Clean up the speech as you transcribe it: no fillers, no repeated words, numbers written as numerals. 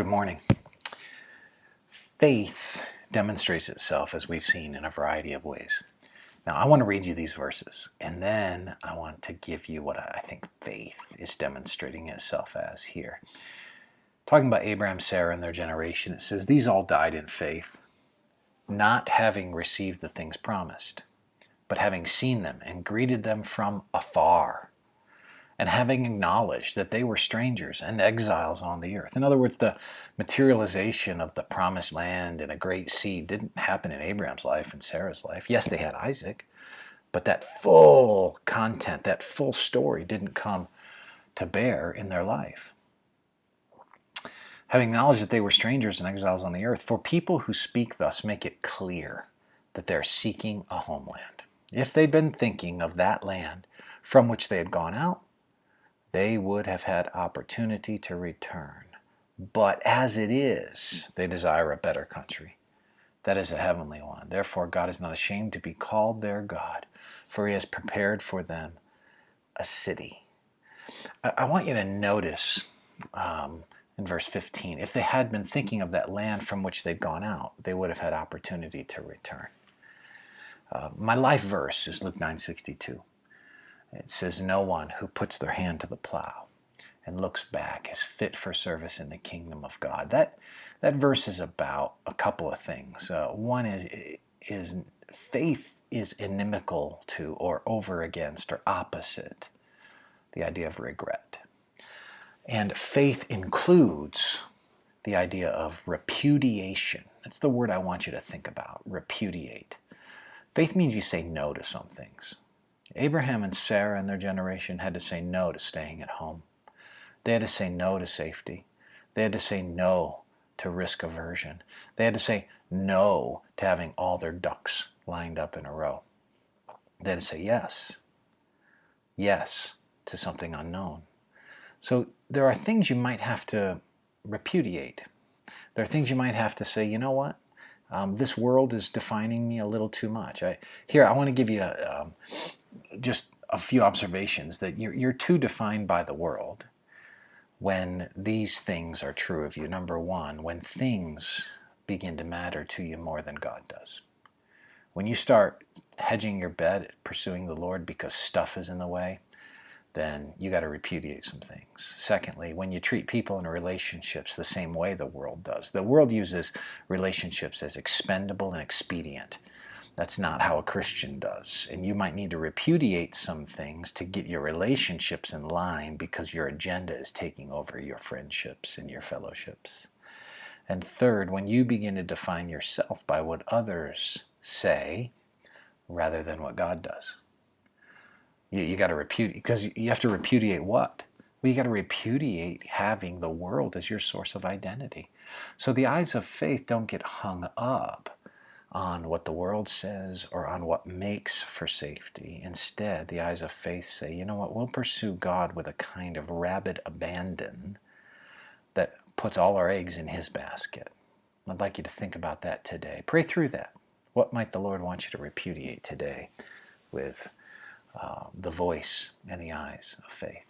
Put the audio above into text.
Good morning. Faith demonstrates itself, as we've seen, in a variety of ways. Now, I want to read you these verses, and then I want to give you what I think faith is demonstrating itself as here. Talking about Abraham, Sarah, and their generation, it says, "These all died in faith, not having received the things promised, but having seen them and greeted them from afar, and having acknowledged that they were strangers and exiles on the earth." In other words, the materialization of the promised land and a great seed didn't happen in Abraham's life and Sarah's life. Yes, they had Isaac, but that full content, that full story didn't come to bear in their life. Having acknowledged that they were strangers and exiles on the earth, for people who speak thus make it clear that they're seeking a homeland. If they'd been thinking of that land from which they had gone out, they would have had opportunity to return. But as it is, they desire a better country. That is a heavenly one. Therefore, God is not ashamed to be called their God, for he has prepared for them a city. I want you to notice in verse 15, if they had been thinking of that land from which they'd gone out, they would have had opportunity to return. My life verse is Luke 9:62. It says, "No one who puts their hand to the plow and looks back is fit for service in the kingdom of God." That verse is about a couple of things. One is faith is inimical to, or over against, or opposite the idea of regret. And faith includes the idea of repudiation. That's the word I want you to think about, repudiate. Faith means you say no to some things. Abraham and Sarah and their generation had to say no to staying at home. They had to say no to safety. They had to say no to risk aversion. They had to say no to having all their ducks lined up in a row. They had to say yes to something unknown. So there are things you might have to repudiate. There are things you might have to say, you know what? This world is defining me a little too much. I want to give you just a few observations that you're too defined by the world when these things are true of you. Number one, when things begin to matter to you more than God does. When you start hedging your bet, pursuing the Lord because stuff is in the way, then you got to repudiate some things. Secondly, when you treat people in relationships the same way the world does. The world uses relationships as expendable and expedient. That's not how a Christian does. And you might need to repudiate some things to get your relationships in line because your agenda is taking over your friendships and your fellowships. And third, when you begin to define yourself by what others say rather than what God does. You got to repudiate, because you have to repudiate what? Well, you got to repudiate having the world as your source of identity. So the eyes of faith don't get hung up on what the world says or on what makes for safety. Instead, the eyes of faith say, you know what, we'll pursue God with a kind of rabid abandon that puts all our eggs in his basket. I'd like you to think about that today. Pray through that. What might the Lord want you to repudiate today with the voice and the eyes of faith?